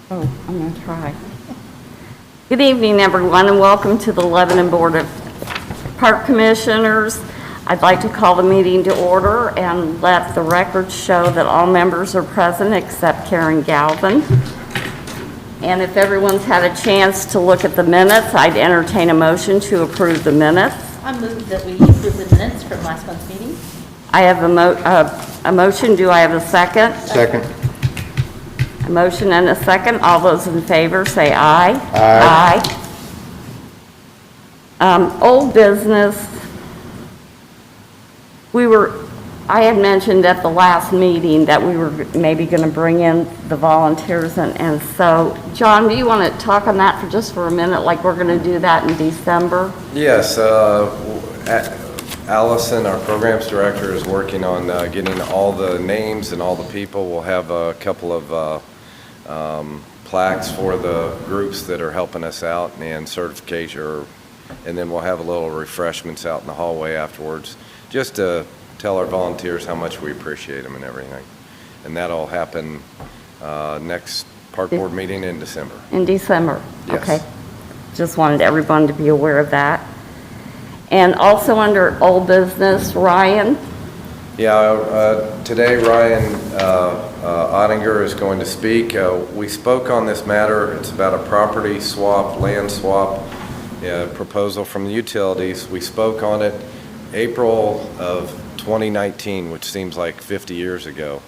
Oh, I'm going to try. Good evening, everyone, and welcome to the Lebanon Board of Park Commissioners. I'd like to call the meeting to order and let the record show that all members are present except Karen Galvin. And if everyone's had a chance to look at the minutes, I'd entertain a motion to approve the minutes. I move that we approve the minutes from last month's meeting. I have a motion. Do I have a second? Second. A motion and a second. All those in favor say aye. Aye. Aye. Old business. I had mentioned at the last meeting that we were maybe going to bring in the volunteers, and so, John, do you want to talk on that for a minute, like we're going to do that in December? Yes, Allison, our programs director, is working on getting all the names and all the people. We'll have a couple of plaques for the groups that are helping us out and certification, and then we'll have a little refreshments out in the hallway afterwards, just to tell our volunteers how much we appreciate them and everything. And that'll happen next park board meeting in December. In December? Yes. Okay. Just wanted everyone to be aware of that. And also under old business, Ryan? Yeah, today Ryan Ottinger is going to speak. We spoke on this matter. It's about a property swap, land swap proposal from the utilities. We spoke on it April of 2019, which seems like 50 years ago.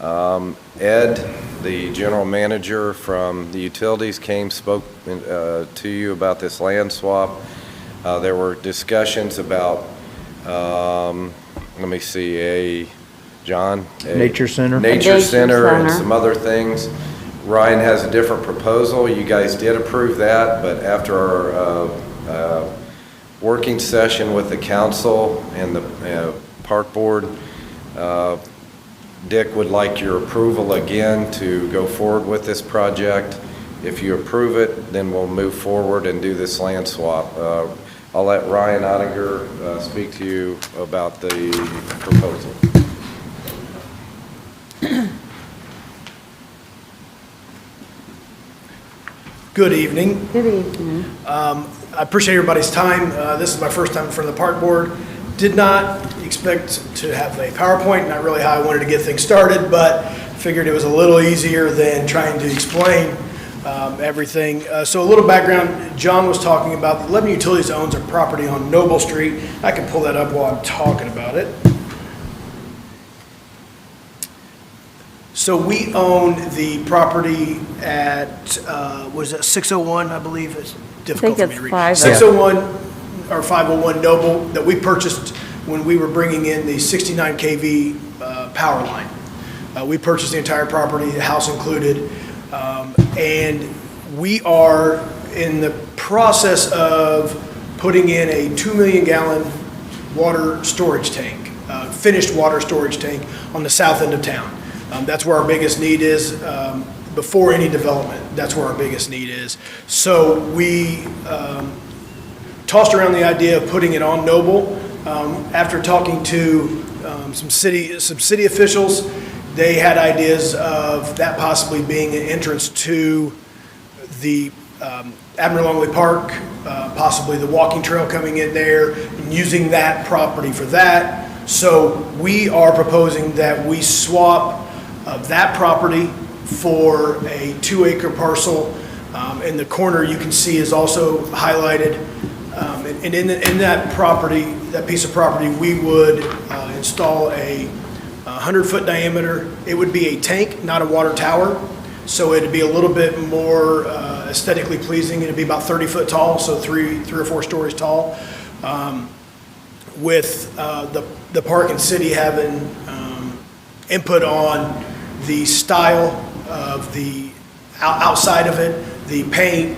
Ed, the general manager from the utilities, spoke to you about this land swap. There were discussions about, let me see, Nature Center. Nature Center and some other things. Ryan has a different proposal. You guys did approve that, but after our working session with the council and the park board, Dick would like your approval again to go forward with this project. If you approve it, then we'll move forward and do this land swap. I'll let Ryan Ottinger speak to you about the proposal. Good evening. Good evening. I appreciate everybody's time. This is my first time in front of the park board. Did not expect to have a PowerPoint, not really how I wanted to get things started, but figured it was a little easier than trying to explain everything. So a little background, John was talking about the Lebanon Utilities owns a property on Noble Street. I can pull that up while I'm talking about it. So we own the property at, was it 601, I believe? It's difficult for me to read. 601 or 501 Noble that we purchased when we were bringing in the 69 kV power line. We purchased the entire property, the house included, and we are in the process of putting in a 2 million gallon water storage tank, finished water storage tank on the south end of town. That's where our biggest need is. Before any development, that's where our biggest need is. So we tossed around the idea of putting it on Noble. After talking to some city officials, they had ideas of that possibly being an entrance to the Admiral Longley Park, possibly the walking trail coming in there, and using that property for that. So we are proposing that we swap that property for a 2-acre parcel. In the corner you can see is also highlighted. And in that property, that piece of property, we would install a 100-foot diameter. It would be a tank, not a water tower. So it'd be a little bit more aesthetically pleasing. It'd be about 30 foot tall, so three or four stories tall. With the park and city having input on the style of the outside of it, the paint,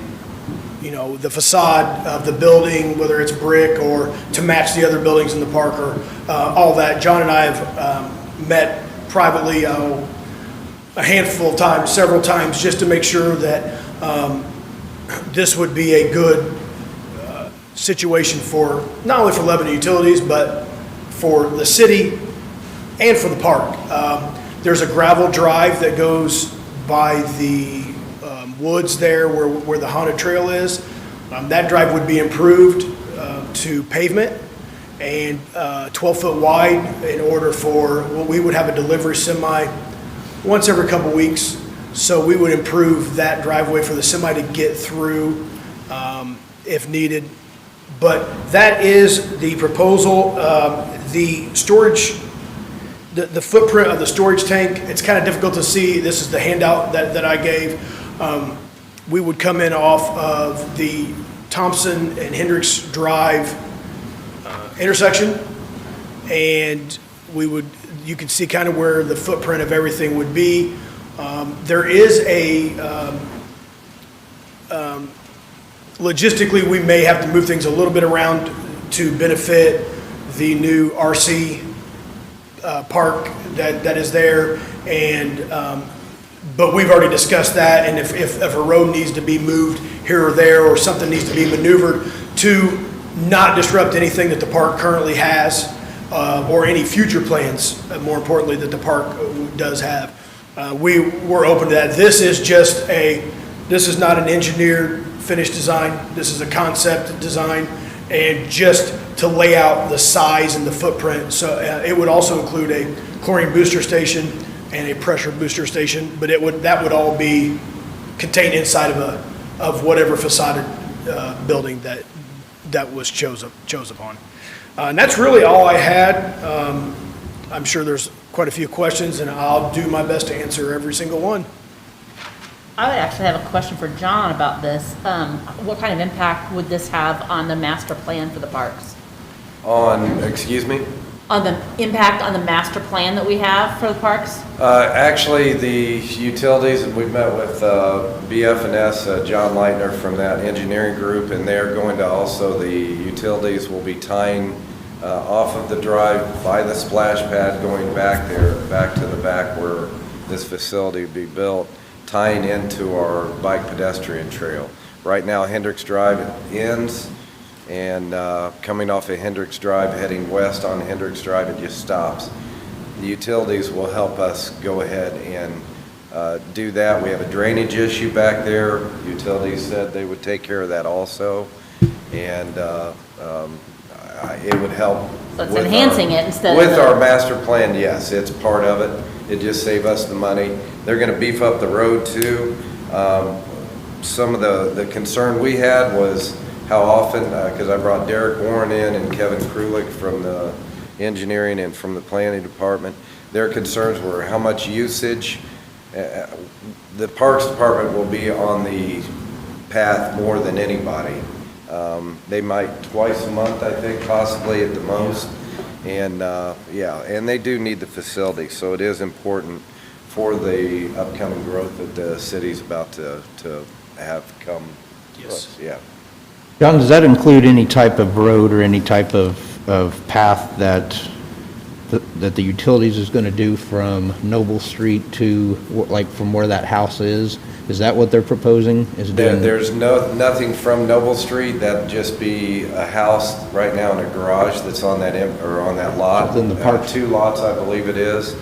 the facade of the building, whether it's brick or to match the other buildings in the park, or all that. John and I have met privately a handful of times, several times, just to make sure that this would be a good situation for not only for Lebanon Utilities, but for the city and for the park. There's a gravel drive that goes by the woods there where the haunted trail is. That drive would be improved to pavement and 12-foot wide in order for, well, we would have a delivery semi once every couple weeks. So we would improve that driveway for the semi to get through if needed. But that is the proposal. The storage, the footprint of the storage tank, it's kind of difficult to see. This is the handout that I gave. We would come in off of the Thompson and Hendricks Drive intersection, and you can see kind of where the footprint of everything would be. There is logistically, we may have to move things a little bit around to benefit the new RC park that is there, but we've already discussed that, and if a road needs to be moved here or there, or something needs to be maneuvered to not disrupt anything that the park currently has, or any future plans, more importantly, that the park does have. We're open to that. This is not an engineered finished design. This is a concept design, and just to lay out the size and the footprint. So it would also include a chlorine booster station and a pressure booster station, but that would all be contained inside of whatever facade building that was chose upon. And that's really all I had. I'm sure there's quite a few questions, and I'll do my best to answer every single one. I would actually have a question for John about this. What kind of impact would this have on the master plan for the parks? Excuse me? On the impact on the master plan that we have for the parks? Actually, the utilities, and we've met with BF&S, John Leitner from that engineering group, and they're going to also, the utilities will be tying off of the drive by the splash pad, going back there, back to the back where this facility would be built, tying into our bike pedestrian trail. Right now, Hendricks Drive ends, and coming off of Hendricks Drive, heading west on Hendricks Drive, it just stops. The utilities will help us go ahead and do that. We have a drainage issue back there. Utilities said they would take care of that also, and it would help. So it's enhancing it instead of... With our master plan, yes, it's part of it. It just save us the money. They're gonna beef up the road too. Some of the concern we had was how often, because I brought Derek Warren in and Kevin Krulik from the engineering and from the planning department. Their concerns were how much usage. The Parks Department will be on the path more than anybody. They might twice a month, I think, possibly at the most. And yeah, and they do need the facility, so it is important for the upcoming growth that the city's about to have come to us. Yeah. John, does that include any type of road or any type of path that the utilities is going to do from Noble Street to, like, from where that house is? Is that what they're proposing? There's nothing from Noble Street. That'd just be a house right now in a garage that's on that on that lot. Then the park, 2 lots, I believe it is.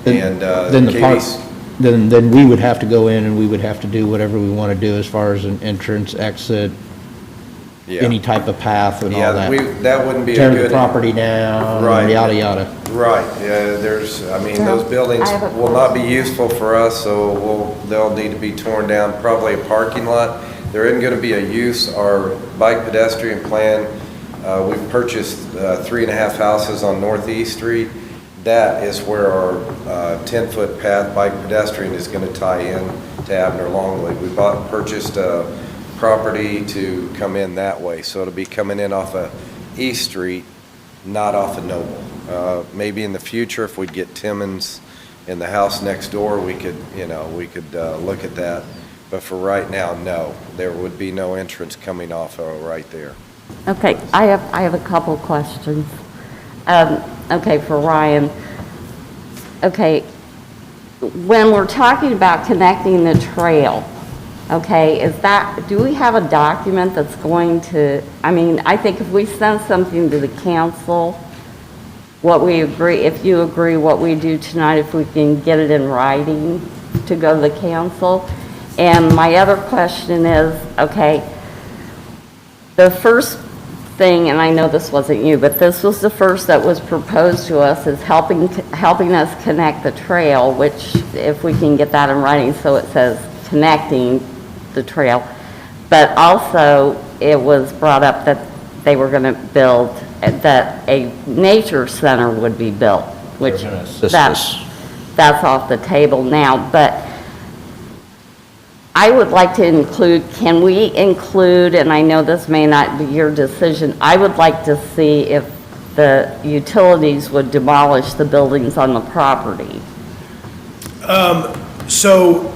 Then the park. Then we would have to go in and we would have to do whatever we want to do as far as an entrance, exit, any type of path and all that. That wouldn't be a Tear good... the property down, right. Yada, yada. Right, yeah, those buildings will not be useful for us, so they'll need to be torn down, probably a parking lot. There isn't gonna be a use. Our bike pedestrian plan, we've purchased 3.5 houses on Northeast Street. That is where our 10-foot path bike pedestrian is gonna tie in to Abner Longley. We purchased a property to come in that way, so it'll be coming in off of East Street, not off of Noble. Maybe in the future, if we'd get Timmons in the house next door, we could look at that. But for right now, no, there would be no entrance coming off of right there. Okay, I have a couple questions. Okay, for Ryan. Okay, when we're talking about connecting the trail, okay, do we have a document that's going to, I think if we send something to the council, if you agree what we do tonight, if we can get it in writing to go to the council, And my other question is, okay, the first thing, and I know this wasn't you, but this was the first that was proposed to us, is helping us connect the trail, which if we can get that in writing, so it says connecting the trail. But also, it was brought up that they were going to build, that a nature center would be built, which They're gonna assist us. that's off the table now. But I would like to include, can we include, and I know this may not be your decision, I would like to see if the utilities would demolish the buildings on the property. So,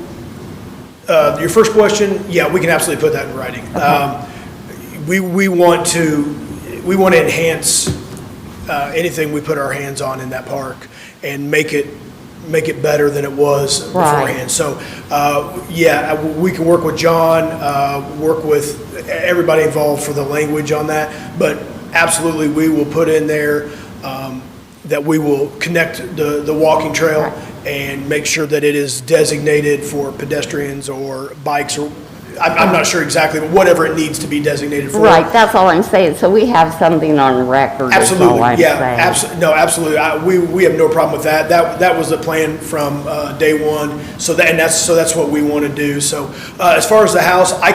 your first question, yeah, we can absolutely put that in writing. We want to enhance anything we put our hands on in that park and make it better than it was beforehand. Right. So, yeah, we can work with John, work with everybody involved for the language on that, but absolutely, we will put in there that we will connect the walking trail Right. and make sure that it is designated for pedestrians or bikes, or, I'm not sure exactly, but whatever it needs to be designated for. Right, that's all I'm saying, so we have something on record, is all Absolutely, I'm yeah, saying. no, absolutely. We have no problem with that. That was the plan from day one. So that's what we want to do. So as far as the house, I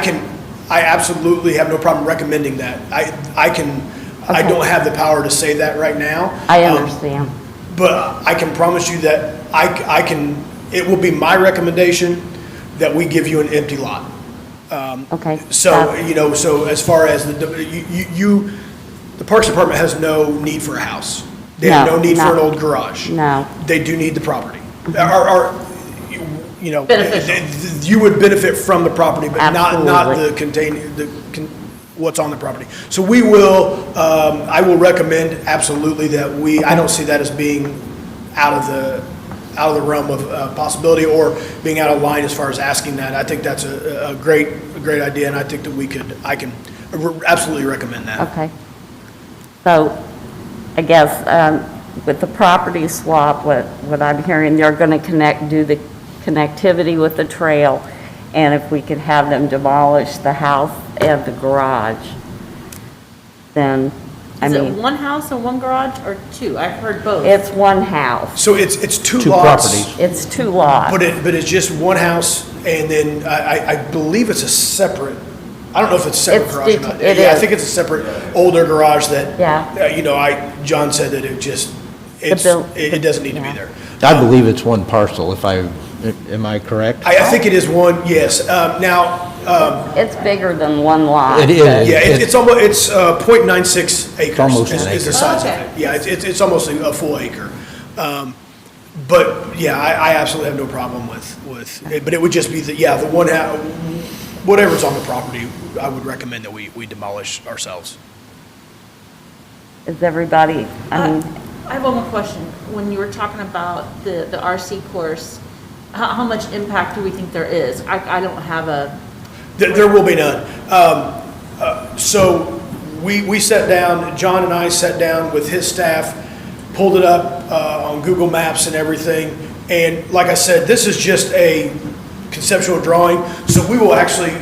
absolutely have no problem recommending that. I Okay. don't have the power to say that right now. I understand. But I can promise you that it will be my recommendation that we give you an empty lot. Okay. So, so as far as the Parks Department has no need for a house. They have No, no need for an no. old garage. No. They do need the property. Beneficial. You would benefit from the property, but not Absolutely. what's on the property. So we will, I will recommend absolutely that I don't see that as being out of the realm of possibility or being out of line as far as asking that. I think that's a great idea, and I think that I can absolutely recommend that. Okay. So, I guess, with the property swap, what I'm hearing, they're gonna do the connectivity with the trail, and if we could have them demolish the house and the garage, then, Is it one house and one garage, or two? I've heard both. it's one house. So it's two Two lots. properties. It's two lots. But it's just one house, and then I believe it's a separate, I don't know if it's a separate It's garage or not. it Yeah, I is. think it's a separate older garage that, Yeah. John said that it doesn't need to be yeah. there. I believe it's one parcel, am I correct? I think it is one, yes. Now, It's bigger than one lot. It is. yeah, it's almost, it's .96 acres almost is an the acre. size of Okay. it. Yeah, it's almost a full acre. But, yeah, I absolutely have no problem with, but it would just be the one house, whatever's on the property, I would recommend that we demolish ourselves. Is everybody, I mean, I have one more question. When you were talking about the RC course, how much impact do we think there is? I don't have a, There will be none. So we sat down, John and I sat down with his staff, pulled it up on Google Maps and everything. And like I said, this is just a conceptual drawing. So we will actually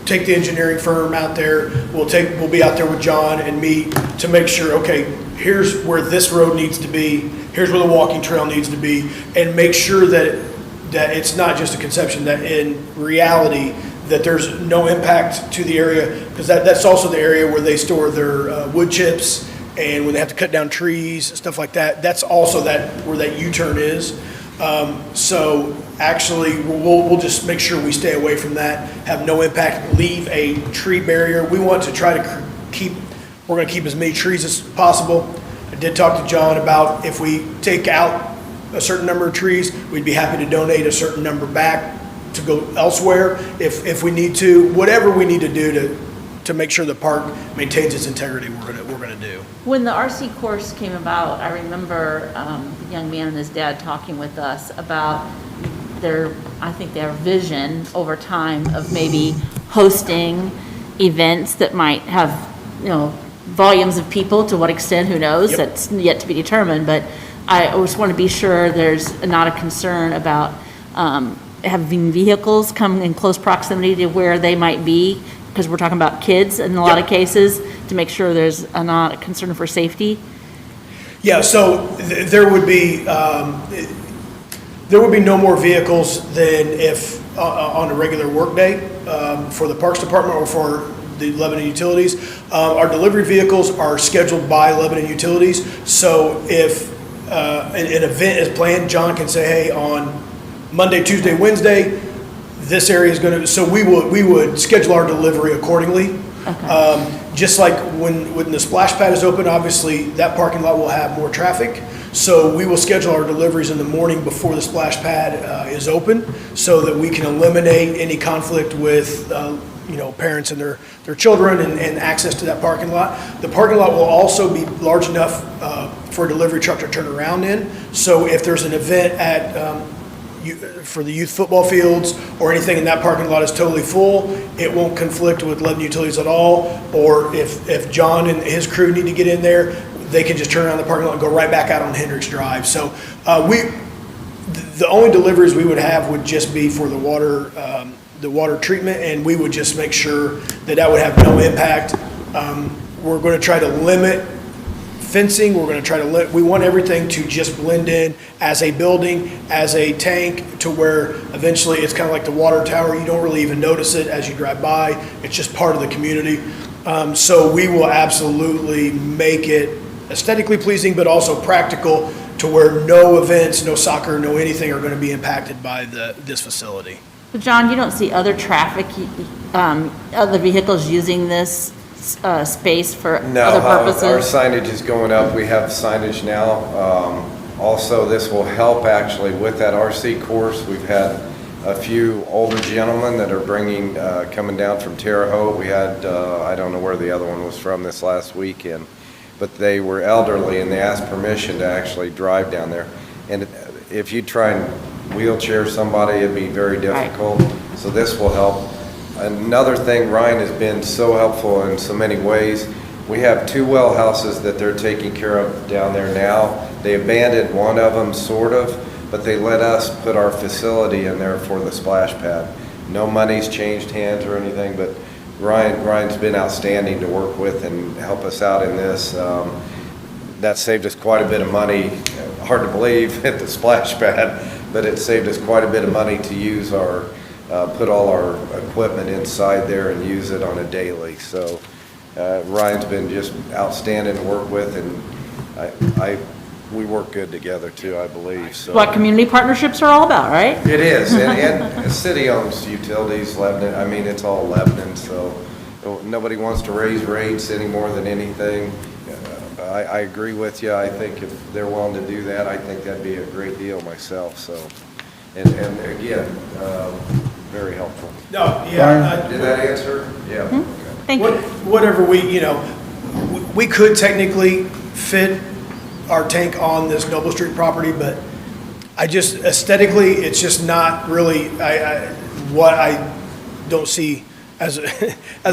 take the engineering firm out there. We'll be out there with John and me to make sure, okay, here's where this road needs to be, here's where the walking trail needs to be, and make sure that it's not just a conception, that in reality, that there's no impact to the area, because that's also the area where they store their wood chips, and when they have to cut down trees, stuff like that, that's also where that U-turn is. So actually, we'll just make sure we stay away from that, have no impact, leave a tree barrier. We want to try to we're going to keep as many trees as possible. I did talk to John about if we take out a certain number of trees, we'd be happy to donate a certain number back to go elsewhere if we need to. Whatever we need to do to make sure the park maintains its integrity, we're gonna do. when the RC course came about, I remember the young man and his dad talking with us about their vision over time of maybe hosting events that might have, volumes of people. To what extent, who knows? Yep. That's yet to be determined, but I always want to be sure there's not a concern about having vehicles come in close proximity to where they might be, because we're talking about kids in a lot of cases, to make sure there's not a concern for safety? Yeah, so there would be no more vehicles than if, on a regular workday, for the Parks Department or for the Lebanon Utilities. Our delivery vehicles are scheduled by Lebanon Utilities, so if an event is planned, John can say, hey, on Monday, Tuesday, Wednesday, this area is going to, so we would schedule our delivery accordingly. Okay. Just like when the splash pad is open, obviously that parking lot will have more traffic. So we will schedule our deliveries in the morning before the splash pad is open, so that we can eliminate any conflict with parents and their children and access to that parking lot. The parking lot will also be large enough for a delivery truck to turn around in. So if there's an event for the youth football fields or anything in that parking lot is totally full, it won't conflict with Lebanon Utilities at all. Or if John and his crew need to get in there, they can just turn around the parking lot and go right back out on Hendricks Drive. So the only deliveries we would have would just be for the water treatment, and we would just make sure that would have no impact. We're going to try to limit fencing. We're going to try to we want everything to just blend in as a building, as a tank, to where eventually it's kind of like the water tower. You don't really even notice it as you drive by. It's just part of the community. So we will absolutely make it aesthetically pleasing, but also practical, to where no events, no soccer, no anything are going to be impacted by this facility. But John, you don't see other traffic, other vehicles using this space for other purposes? No, our signage is going up. We have signage now. Also, this will help actually with that RC course. We've had a few older gentlemen that are coming down from Terre Haute. We had, I don't know where the other one was from this last weekend, but they were elderly and they asked permission to actually drive down there. And if you try and wheelchair somebody, it'd be very difficult. Right. So this will help. Another thing, Ryan has been so helpful in so many ways. We have 2 well houses that they're taking care of down there now. They abandoned one of them, sort of, but they let us put our facility in there for the splash pad. No money's changed hands or anything, but Ryan's been outstanding to work with and help us out in this. That saved us quite a bit of money. Hard to believe at the splash pad, but it saved us quite a bit of money to use put all our equipment inside there and use it on a daily. So Ryan's been just outstanding to work with, and we work good together too, I believe. So what community partnerships are all about, right? It is, and the city owns utilities, Lebanon. I mean, it's all Lebanon, so nobody wants to raise rates any more than anything. I agree with you. I think if they're willing to do that, I think that'd be a great deal myself. So, and again, very helpful. No, yeah. Did that answer? Yeah. Mm-hmm. Okay. Thank you. Whatever we could technically fit our tank on this Noble Street property, but I just aesthetically, it's just not really what I don't see as a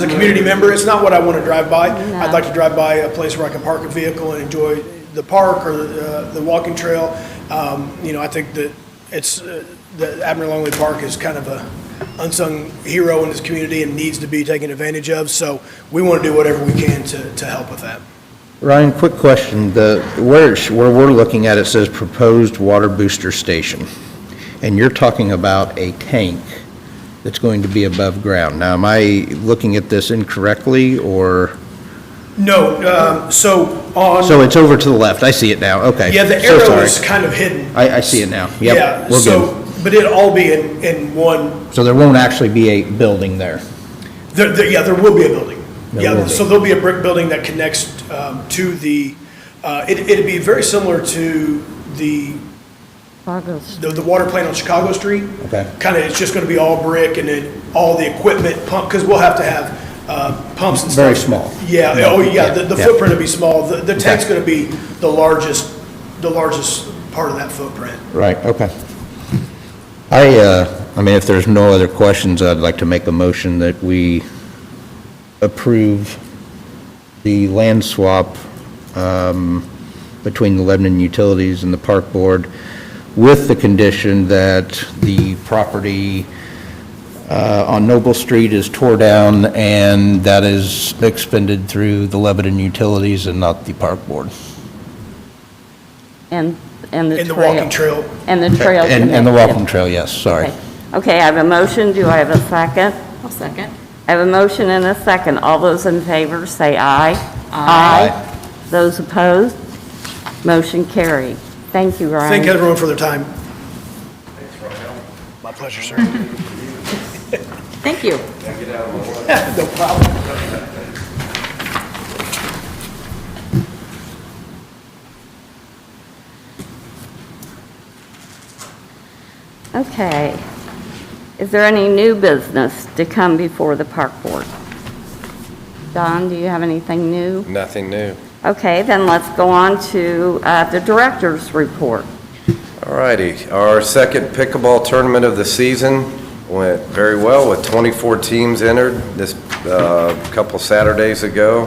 community member. It's not what I want to drive by. No. I'd like to drive by a place where I can park a vehicle and enjoy the park or the walking trail. I think that it's the Admiral Longley Park is kind of a unsung hero in this community and needs to be taken advantage of. So we want to do whatever we can to help with that. Ryan, quick question. Where we're looking at, it says proposed water booster station, and you're talking about a tank that's going to be above ground. Now, am I looking at this incorrectly, or? No, so it's over to the left. I see it now. Okay. Yeah, the arrow is kind of hidden. I see it now. Yep, yeah, we're good. But it'll all be in one. So there won't actually be a building there? There will be a building. So there'll be a brick building that connects to the, it'd be very similar to the water plant on Chicago Street. Okay. Kind of, it's just going to be all brick, and then all the equipment pump, because we'll have to have pumps and stuff. Very small. Yeah. Oh, yeah. The footprint will be small. The tank's going to be the largest part of that footprint. Right. Okay. I mean, if there's no other questions, I'd like to make a motion that we approve the land swap between the Lebanon Utilities and the Park Board with the condition that the property on Noble Street is tore down and that is expended through the Lebanon Utilities and not the park board. And the In the trail. walking trail. And the trail. And the connected. walking trail, yes, sorry. Okay. Okay, I have a motion. Do I have a second? I'll second. I have a motion and a second. All those in favor say aye. Aye. Those opposed? Motion carried. Thank you, Ryan. Thank everyone for their time. My pleasure, sir. Thank you. No problem. Okay. Is there any new business to come before the park board? Don, do you have anything new? Nothing new. Okay, then let's go on to the director's report. All righty. Our second pickleball tournament of the season went very well with 24 teams entered this couple Saturdays ago.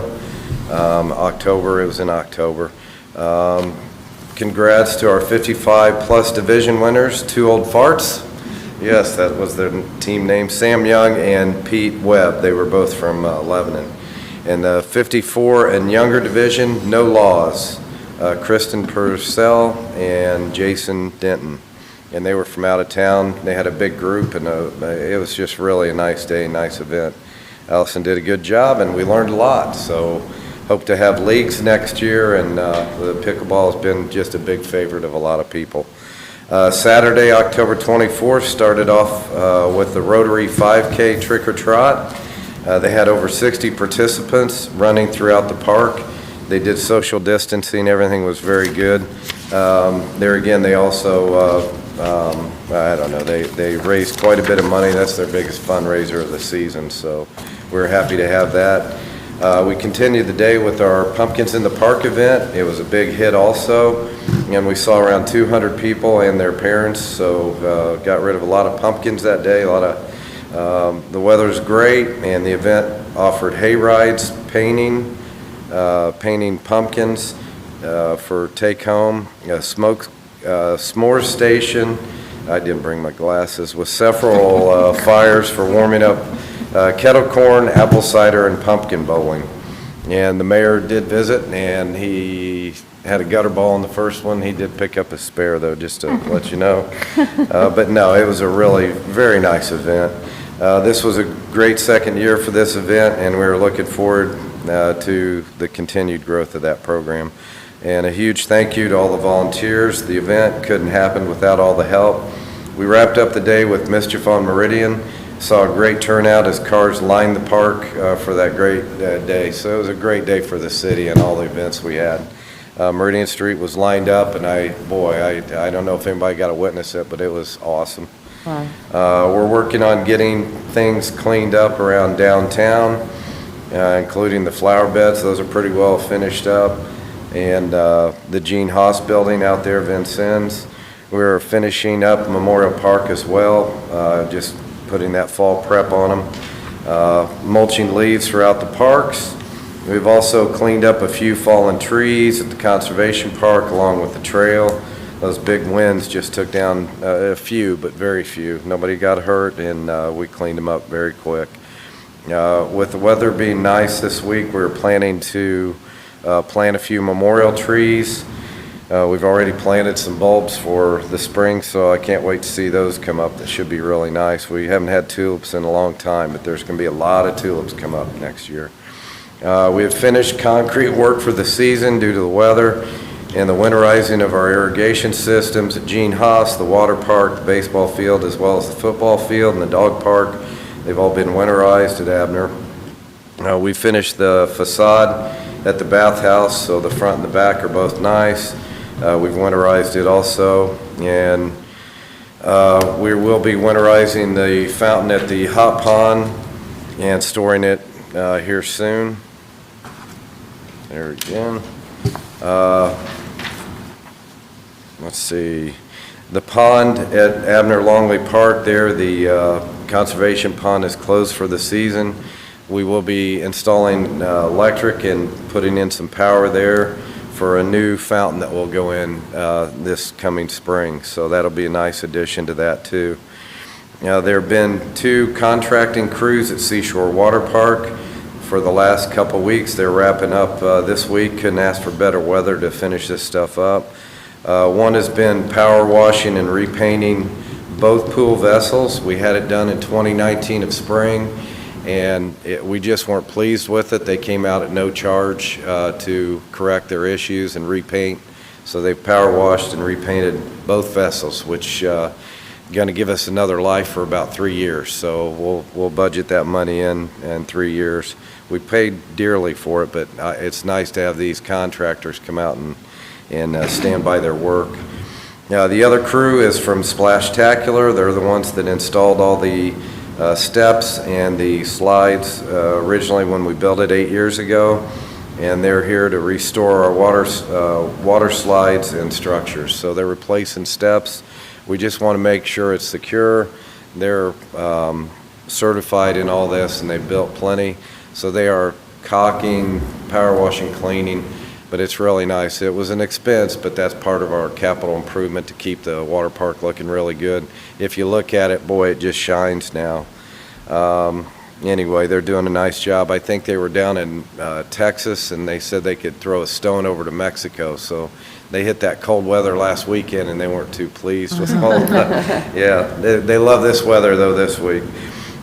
It was in October. Congrats to our 55-plus division winners, 2 Old Farts. Yes, that was their team name, Sam Young and Pete Webb. They were both from Lebanon. In the 54 and younger division, no laws, Kristen Purcell and Jason Denton. And they were from out of town. They had a big group, and it was just really a nice day, nice event. Allison did a good job, and we learned a lot. So hope to have leagues next year, and the pickleball has been just a big favorite of a lot of people. Saturday, October 24th, started off with the Rotary 5K Trick or Trot. They had over 60 participants running throughout the park. They did social distancing. Everything was very good. There again, they also, I don't know, they raised quite a bit of money. That's their biggest fundraiser of the season, so we're happy to have that. We continued the day with our Pumpkins in the Park event. It was a big hit also, and we saw around 200 people and their parents, so got rid of a lot of pumpkins that day. The weather's great, and the event offered hay rides, painting pumpkins for take home, a s'more station. I didn't bring my glasses, with several fires for warming up kettle corn, apple cider, and pumpkin bowling. And the mayor did visit, and he had a gutter ball in the first one. He did pick up a spare, though, just to let you know. But no, it was a really very nice event. This was a great second year for this event, and we're looking forward to the continued growth of that program. And a huge thank you to all the volunteers. The event couldn't happen without all the help. We wrapped up the day with Mischief on Meridian. Saw a great turnout as cars lined the park for that great day. So it was a great day for the city and all the events we had. Meridian Street was lined up, and I don't know if anybody got to witness it, but it was awesome. Wow. We're working on getting things cleaned up around downtown, including the flower beds. Those are pretty well finished up. And the Gene Haas building out there, Vincennes. We're finishing up Memorial Park as well, just putting that fall prep on them. Mulching leaves throughout the parks. We've also cleaned up a few fallen trees at the Conservation Park along with the trail. Those big winds just took down a few, but very few. Nobody got hurt, and we cleaned them up very quick. With the weather being nice this week, we're planning to plant a few memorial trees. We've already planted some bulbs for the spring, so I can't wait to see those come up. That should be really nice. We haven't had tulips in a long time, but there's going to be a lot of tulips come up next year. We have finished concrete work for the season due to the weather and the winterizing of our irrigation systems at Gene Haas, the water park, the baseball field, as well as the football field and the dog park. They've all been winterized at Abner. We finished the facade at the bathhouse, so the front and the back are both nice. We've winterized it also, and we will be winterizing the fountain at the hot pond and storing it here soon. There again. Let's see. The pond at Abner Longley Park there, the conservation pond is closed for the season. We will be installing electric and putting in some power there for a new fountain that will go in this coming spring. So that'll be a nice addition to that too. There have been 2 contracting crews at Seashore Water Park for the last couple weeks. They're wrapping up this week. Couldn't ask for better weather to finish this stuff up. One has been power washing and repainting both pool vessels. We had it done in 2019 of spring, and we just weren't pleased with it. They came out at no charge to correct their issues and repaint. So they've power washed and repainted both vessels, which going to give us another life for about 3 years. So we'll budget that money in 3 years. We paid dearly for it, but it's nice to have these contractors come out and stand by their work. The other crew is from Splashtacular. They're the ones that installed all the steps and the slides originally when we built it 8 years ago, and they're here to restore our water slides and structures. So they're replacing steps. We just want to make sure it's secure. They're certified in all this, and they've built plenty. So they are caulking, power washing, cleaning, but it's really nice. It was an expense, but that's part of our capital improvement to keep the water park looking really good. If you look at it, boy, it just shines now. Anyway, they're doing a nice job. I think they were down in Texas, and they said they could throw a stone over to Mexico. So they hit that cold weather last weekend, and they weren't too pleased with all that. Yeah, they love this weather, though, this week.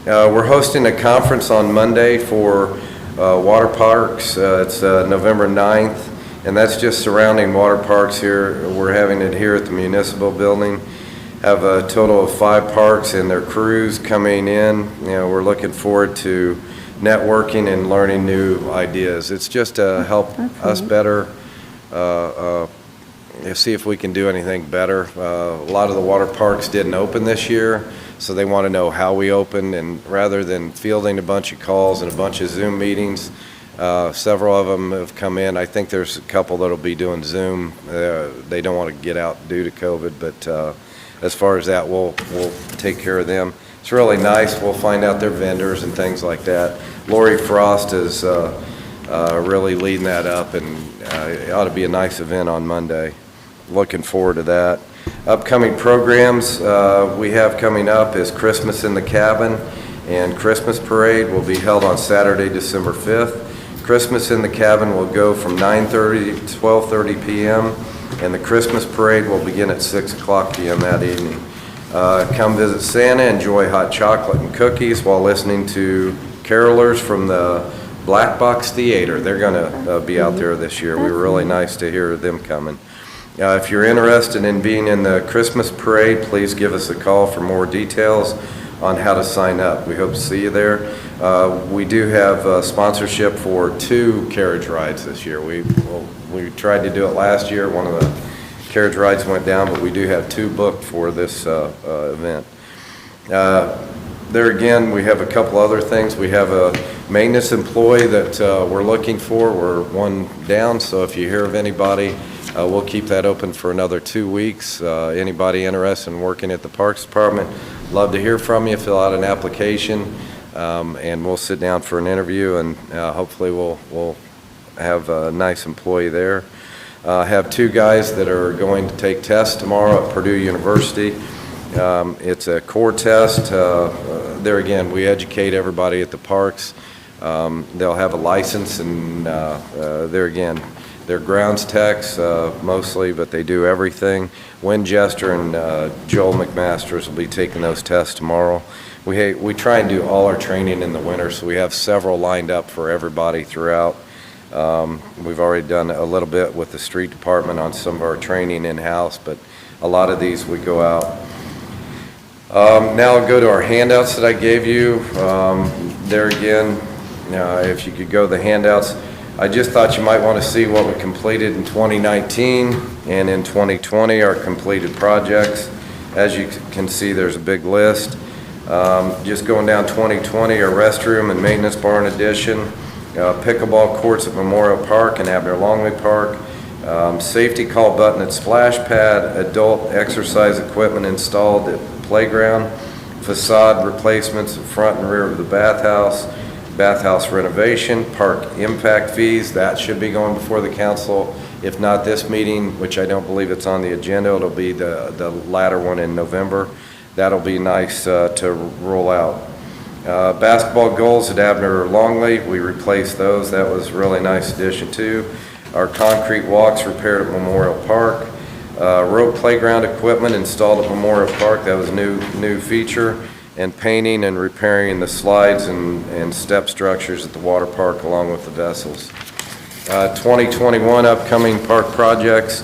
We're hosting a conference on Monday for water parks. It's November 9th, and that's just surrounding water parks here. We're having it here at the municipal building. Have a total of 5 parks and their crews coming in. We're looking forward to networking and learning new ideas. It's just to help us better, see if we can do anything better. A lot of the water parks didn't open this year, so they want to know how we open, and rather than fielding a bunch of calls and a bunch of Zoom meetings, several of them have come in. I think there's a couple that'll be doing Zoom. They don't want to get out due to COVID, but as far as that, we'll take care of them. It's really nice. We'll find out their vendors and things like that. Lori Frost is really leading that up, and it ought to be a nice event on Monday. Looking forward to that. Upcoming programs we have coming up is Christmas in the Cabin and Christmas Parade will be held on Saturday, December 5th. Christmas in the Cabin will go from 9:30 to 12:30 p.m. and the Christmas Parade will begin at 6 o'clock p.m. that evening. Come visit Santa, enjoy hot chocolate and cookies while listening to carolers from the Black Box Theater. They're going to be out there this year. We were really nice to hear them coming. If you're interested in being in the Christmas Parade, please give us a call for more details on how to sign up. We hope to see you there. We do have sponsorship for 2 carriage rides this year. We tried to do it last year. One of the carriage rides went down, but we do have 2 booked for this event. There again, we have a couple other things. We have a maintenance employee that we're looking for. We're one down, so if you hear of anybody, we'll keep that open for another 2 weeks. Anybody interested in working at the Parks Department, love to hear from you. Fill out an application, and we'll sit down for an interview, and hopefully we'll have a nice employee there. Have 2 guys that are going to take tests tomorrow at Purdue University. It's a core test. There again, we educate everybody at the parks. They'll have a license, and there again, they're grounds techs mostly, but they do everything. Winchester and Joel McMasters will be taking those tests tomorrow. We try and do all our training in the winter, so we have several lined up for everybody throughout. We've already done a little bit with the street department on some of our training in-house, but a lot of these we go out. Now I'll go to our handouts that I gave you. There again, if you could go to the handouts, I just thought you might want to see what we completed in 2019 and in 2020, our completed projects. As you can see, there's a big list. Just going down 2020, our restroom and maintenance barn addition, pickleball courts at Memorial Park and Abner Longley Park, safety call button at Splash Pad, adult exercise equipment installed at playground, facade replacements at front and rear of the bathhouse, bathhouse renovation, park impact fees, that should be going before the council. If not this meeting, which I don't believe it's on the agenda, it'll be the latter one in November. That'll be nice to roll out. Basketball goals at Abner Longley, we replaced those. That was a really nice addition too. Our concrete walks repaired at Memorial Park. Road playground equipment installed at Memorial Park, that was a new feature. And painting and repairing the slides and step structures at the water park along with the vessels. 2021 upcoming park projects.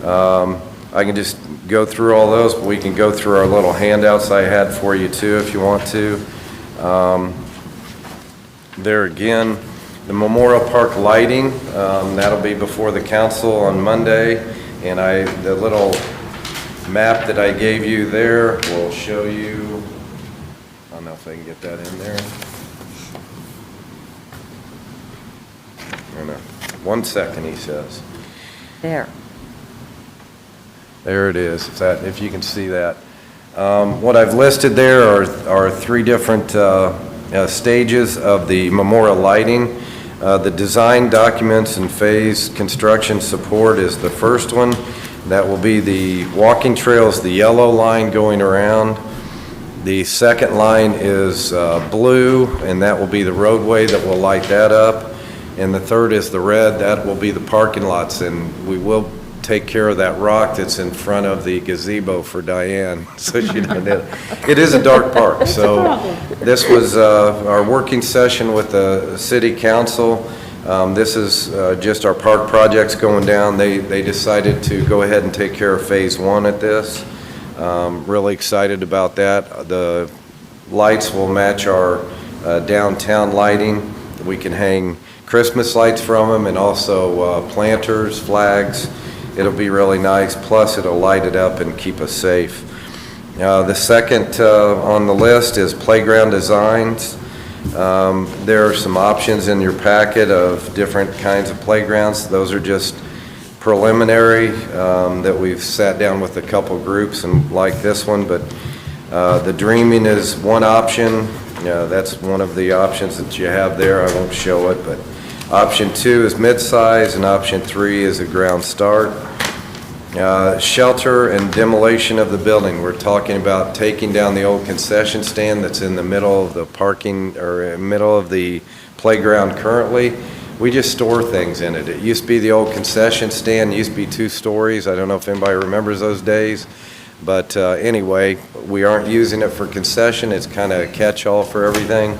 I can just go through all those, but we can go through our little handouts I had for you too if you want to. There again, the Memorial Park lighting, that'll be before the council on Monday. And the little map that I gave you there will show you, I don't know if I can get that in there. I don't know. 1 second, he says. There. There it is, if you can see that. What I've listed there are 3 different stages of the memorial lighting. The design documents and phase construction support is the first one. That will be the walking trails, the yellow line going around. The second line is blue, and that will be the roadway that will light that up. And the third is the red, that will be the parking lots, and we will take care of that rock that's in front of the gazebo for Diane, so she doesn't hit it. It is a dark park, so this was our working session with the city council. This is just our park projects going down. They decided to go ahead and take care of phase 1 at this. Really excited about that. The lights will match our downtown lighting. We can hang Christmas lights from them and also planters, flags. It'll be really nice, plus it'll light it up and keep us safe. The second on the list is playground designs. There are some options in your packet of different kinds of playgrounds. Those are just preliminary that we've sat down with a couple groups and like this one, but the dreaming is one option. That's one of the options that you have there. I won't show it, but option 2 is mid-size and option 3 is a ground start. Shelter and demolition of the building. We're talking about taking down the old concession stand that's in the middle of the parking or middle of the playground currently. We just store things in it. It used to be the old concession stand, it used to be 2 stories. I don't know if anybody remembers those days. But anyway, we aren't using it for concession. It's kind of a catch-all for everything.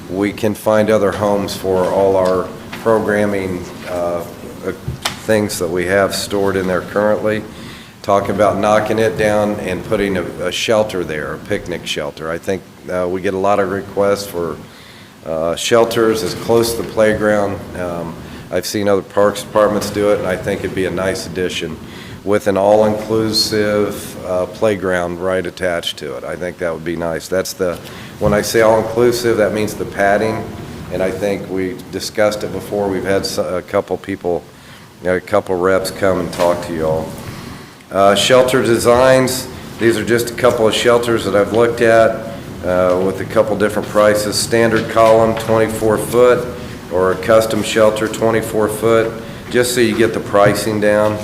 We can find other homes for all our programming things that we have stored in there currently. Talking about knocking it down and putting a shelter there, a picnic shelter. I think we get a lot of requests for shelters as close to the playground. I've seen other parks departments do it, and I think it'd be a nice addition with an all-inclusive playground right attached to it. I think that would be nice. When I say all-inclusive, that means the padding, and I think we discussed it before. We've had a couple people, a couple reps come and talk to you all. Shelter designs, these are just a couple of shelters that I've looked at with a couple different prices. Standard column, 24 foot, or a custom shelter, 24 foot, just so you get the pricing down.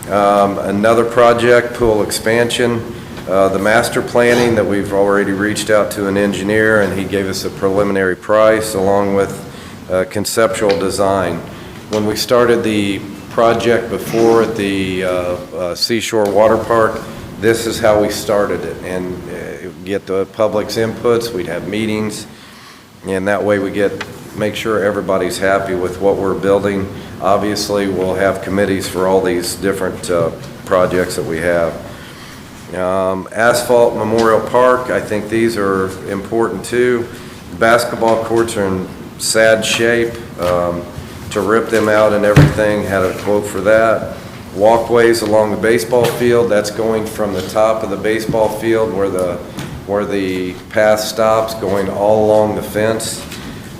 Another project, pool expansion, the master planning that we've already reached out to an engineer, and he gave us a preliminary price along with conceptual design. When we started the project before at the Seashore Water Park, this is how we started it, and get the public's inputs. We'd have meetings, and that way we make sure everybody's happy with what we're building. Obviously, we'll have committees for all these different projects that we have. Asphalt Memorial Park, I think these are important too. The basketball courts are in sad shape. To rip them out and everything, had a quote for that. Walkways along the baseball field, that's going from the top of the baseball field where the path stops, going all along the fence,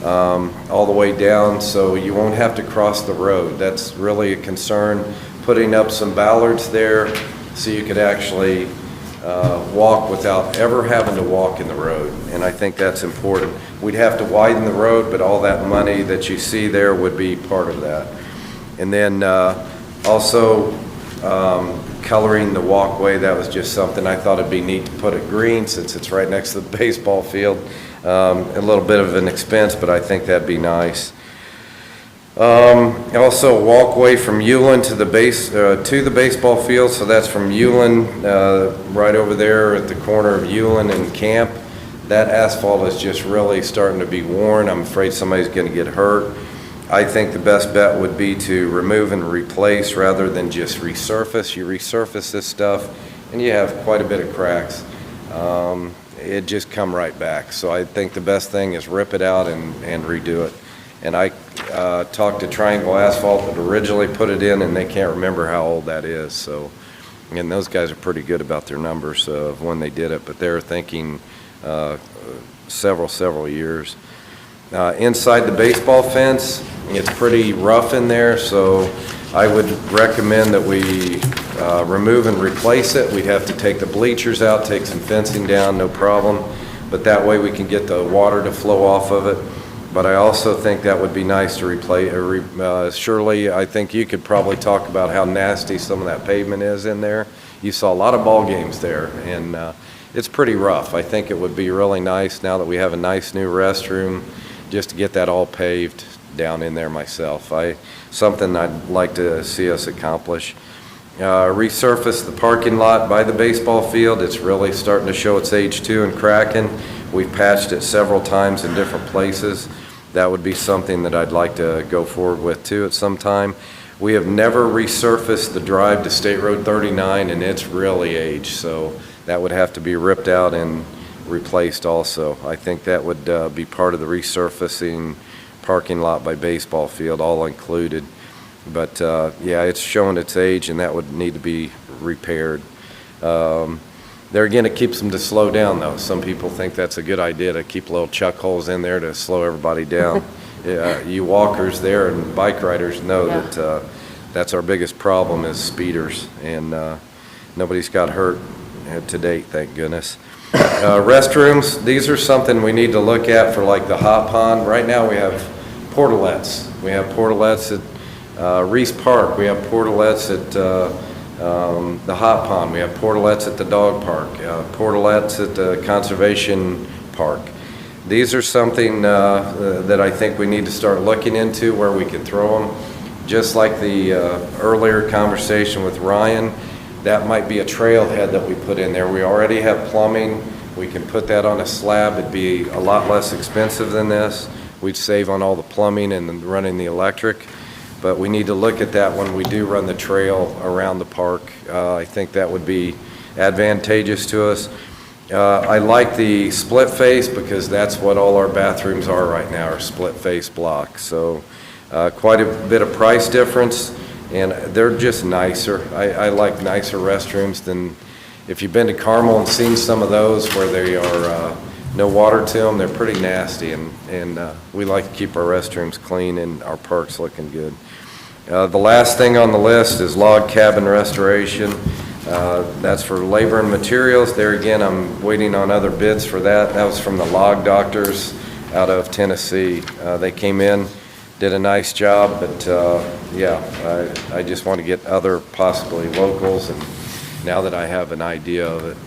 all the way down, so you won't have to cross the road. That's really a concern. Putting up some ballards there so you could actually walk without ever having to walk in the road, and I think that's important. We'd have to widen the road, but all that money that you see there would be part of that. And then also coloring the walkway, that was just something I thought it'd be neat to put it green since it's right next to the baseball field. A little bit of an expense, but I think that'd be nice. Also, a walkway from Ulen to the baseball field, so that's from Ulen, right over there at the corner of Ulen and Camp. That asphalt is just really starting to be worn. I'm afraid somebody's going to get hurt. I think the best bet would be to remove and replace rather than just resurface. You resurface this stuff and you have quite a bit of cracks. It just come right back. So I think the best thing is rip it out and redo it. And I talked to Triangle Asphalt that originally put it in, and they can't remember how old that is. So, and those guys are pretty good about their numbers of when they did it, but they're thinking several years. Inside the baseball fence, it's pretty rough in there, so I would recommend that we remove and replace it. We'd have to take the bleachers out, take some fencing down, no problem, but that way we can get the water to flow off of it. But I also think that would be nice to replace. Shirley, I think you could probably talk about how nasty some of that pavement is in there. You saw a lot of ball games there, and it's pretty rough. I think it would be really nice now that we have a nice new restroom, just to get that all paved down in there myself. Something I'd like to see us accomplish. Resurface the parking lot by the baseball field. It's really starting to show its age too and cracking. We've patched it several times in different places. That would be something that I'd like to go forward with too at some time. We have never resurfaced the drive to State Road 39, and it's really aged, so that would have to be ripped out and replaced also. I think that would be part of the resurfacing parking lot by baseball field, all included. But yeah, it's showing its age, and that would need to be repaired. There again, it keeps them to slow down, though. Some people think that's a good idea to keep little chuck holes in there to slow everybody down. You walkers there and bike riders know that that's our biggest problem is speeders, and nobody's got hurt to date, thank goodness. Restrooms, these are something we need to look at for like the hot pond. Right now we have portalettes. We have portalettes at Reese Park. We have portalettes at the hot pond. We have portalettes at the dog park, portalettes at the conservation park. These are something that I think we need to start looking into where we can throw them. Just like the earlier conversation with Ryan, that might be a trailhead that we put in there. We already have plumbing. We can put that on a slab. It'd be a lot less expensive than this. We'd save on all the plumbing and running the electric. But we need to look at that when we do run the trail around the park. I think that would be advantageous to us. I like the split face because that's what all our bathrooms are right now, are split face blocks. So quite a bit of price difference, and they're just nicer. I like nicer restrooms than, if you've been to Carmel and seen some of those where they are no water to them, they're pretty nasty, and we like to keep our restrooms clean and our parks looking good. The last thing on the list is log cabin restoration. That's for labor and materials. There again, I'm waiting on other bids for that. That was from the log doctors out of Tennessee. They came in, did a nice job, but yeah, I just want to get other possibly locals, and now that I have an idea of it.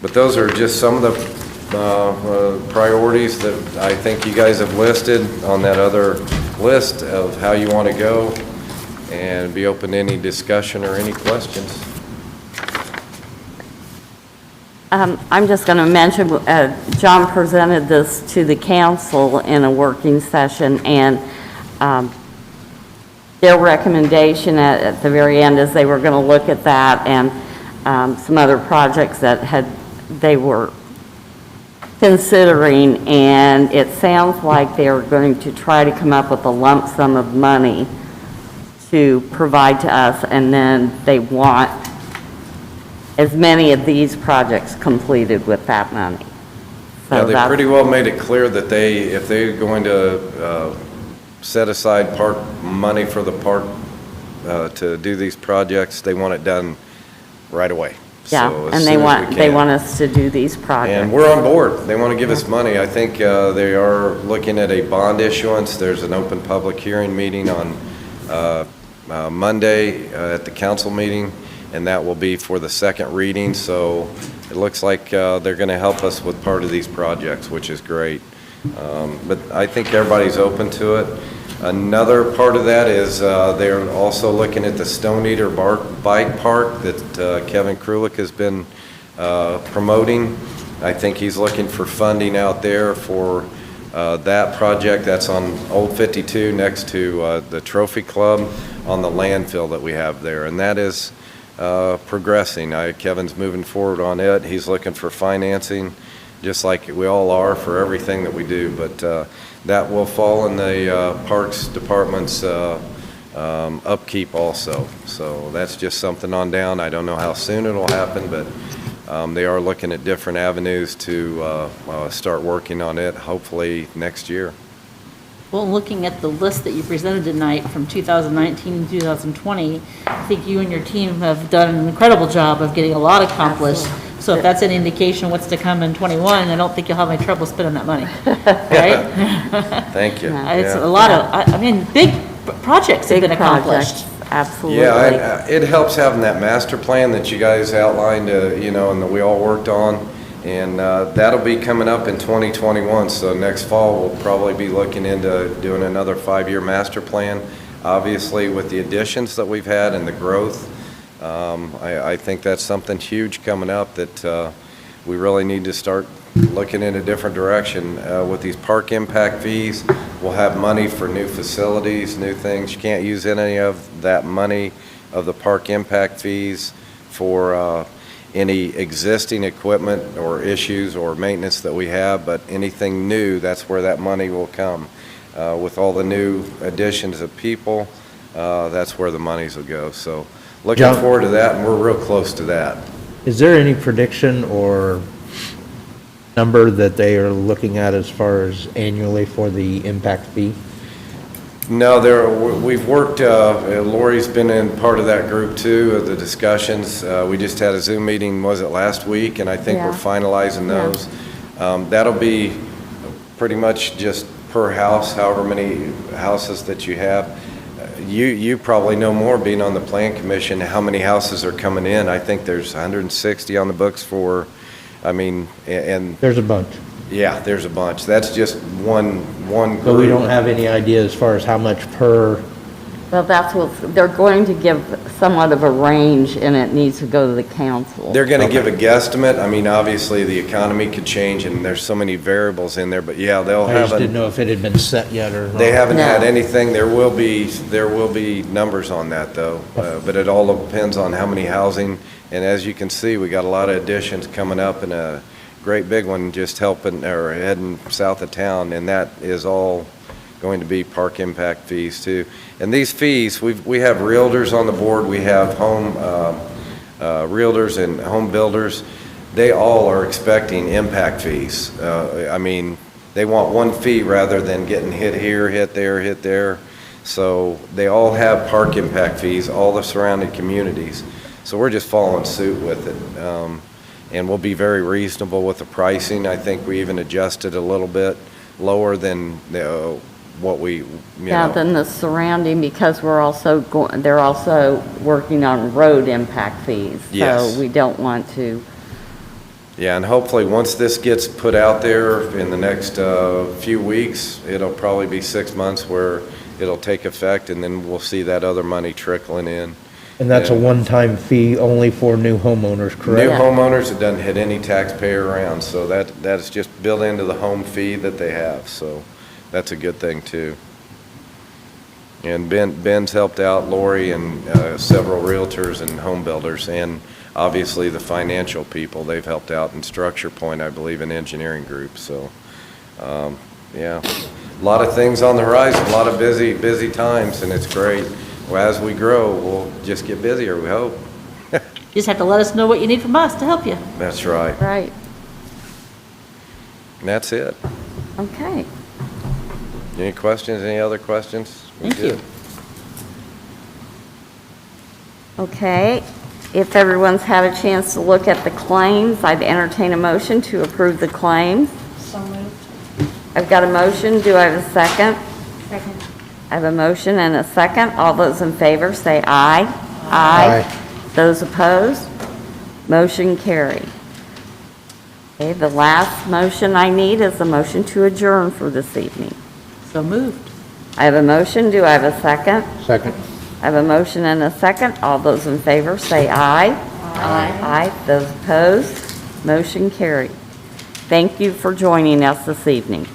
But those are just some of the priorities that I think you guys have listed on that other list of how you want to go, and be open to any discussion or any questions. I'm just going to mention, John presented this to the council in a working session, and their recommendation at the very end is they were going to look at that and some other projects that they were considering, and it sounds like they're going to try to come up with a lump sum of money to provide to us, and then they want as many of these projects completed with that money. So yeah, they pretty well made it clear that if they're going to set aside park money for the park to do these projects, they want it done right away. Yeah, So as and soon as we they can. want us to do these projects. And we're on board. They want to give us money. I think they are looking at a bond issuance. There's an open public hearing meeting on Monday at the council meeting, and that will be for the second reading. So it looks like they're going to help us with part of these projects, which is great. But I think everybody's open to it. Another part of that is they're also looking at the Stone Eater Bike Park that Kevin Krulik has been promoting. I think he's looking for funding out there for that project. That's on Old 52 next to the Trophy Club on the landfill that we have there. And that is progressing. Kevin's moving forward on it. He's looking for financing, just like we all are for everything that we do. But that will fall in the Parks Department's upkeep also. So that's just something on down. I don't know how soon it'll happen, but they are looking at different avenues to start working on it, hopefully next year. Well, looking at the list that you presented tonight from 2019 to 2020, I think you and your team have done an incredible job of getting a lot accomplished. So if that's an indication of what's to come in '21, I don't think you'll have any trouble spending that money, right? Thank you. It's Yeah. a lot of, I mean, big projects have Big been accomplished. projects, absolutely. Yeah, it helps having that master plan that you guys outlined, and that we all worked on. And that'll be coming up in 2021, so next fall, we'll probably be looking into doing another 5-year master plan. Obviously, with the additions that we've had and the growth, I think that's something huge coming up that we really need to start looking in a different direction. With these park impact fees, we'll have money for new facilities, new things. You can't use any of that money of the park impact fees for any existing equipment or issues or maintenance that we have, but anything new, that's where that money will come. With all the new additions of people, that's where the monies will go. So looking John? forward to that, and we're real close to that. Is there any prediction or number that they are looking at as far as annually for the impact fee? No, we've worked, Lori's been in part of that group too, of the discussions. We just had a Zoom meeting, was it last week? And I think we're Yeah. finalizing Yeah. those. That'll be pretty much just per house, however many houses that you have. You probably know more, being on the Plan Commission, how many houses are coming in. I think there's 160 on the books for, and There's a bunch. yeah, there's a bunch. That's just one group. But we don't have any idea as far as how much per, Well, that's what, they're going to give somewhat of a range, and it needs to go to the council. They're going to give a guesstimate. Obviously, the economy could change, and there's so many variables in there, but yeah, they'll I have just didn't know if it had been set yet or not. they haven't had No. anything. There will be numbers on that, though, but it all depends on how many housing, and as you can see, we got a lot of additions coming up, and a great big one just heading south of town, and that is all going to be park impact fees too. And these fees, we have realtors on the board, we have home realtors and home builders. They all are expecting impact fees. They want one fee rather than getting hit here, hit there, hit there. So they all have park impact fees, all the surrounding communities. So we're just following suit with it. And we'll be very reasonable with the pricing. I think we even adjusted a little bit lower than what we, Yeah, than the surrounding, because they're also working on road impact fees. Yes. So we don't want to, Yeah, and hopefully, once this gets put out there in the next few weeks, it'll probably be 6 months where it'll take effect, and then we'll see that other money trickling in. And that's a Yeah. one-time fee only for new homeowners, New correct? homeowners, it doesn't hit any taxpayer around, so that's just built into the home fee that they have, so that's a good thing, too. And Ben's helped out, Lori, and several realtors and home builders, and obviously the financial people. They've helped out in Structure Point, I believe, in engineering groups, so, yeah. A lot of things on the horizon, a lot of busy times, and it's great. Well, as we grow, we'll just get busier, we hope. You just have to let us know what you need from us to help you. That's right. right, And that's it. okay. Any questions, any other questions? We Thank you. good? Okay, If everyone's had a chance to look at the claims, I'd entertain a motion to approve the claims. So moved. I've got a motion. Do I have a second? Second. I have a motion and a second. All those in favor say aye. Aye. Those opposed? Motion carried. Okay, the last motion I need is a motion to adjourn for this evening. So moved. I have a motion. Do I have a second? Second. I have a motion and a second. All those in favor say aye. Aye. Aye. Those opposed? Motion carried. Thank you for joining us this evening.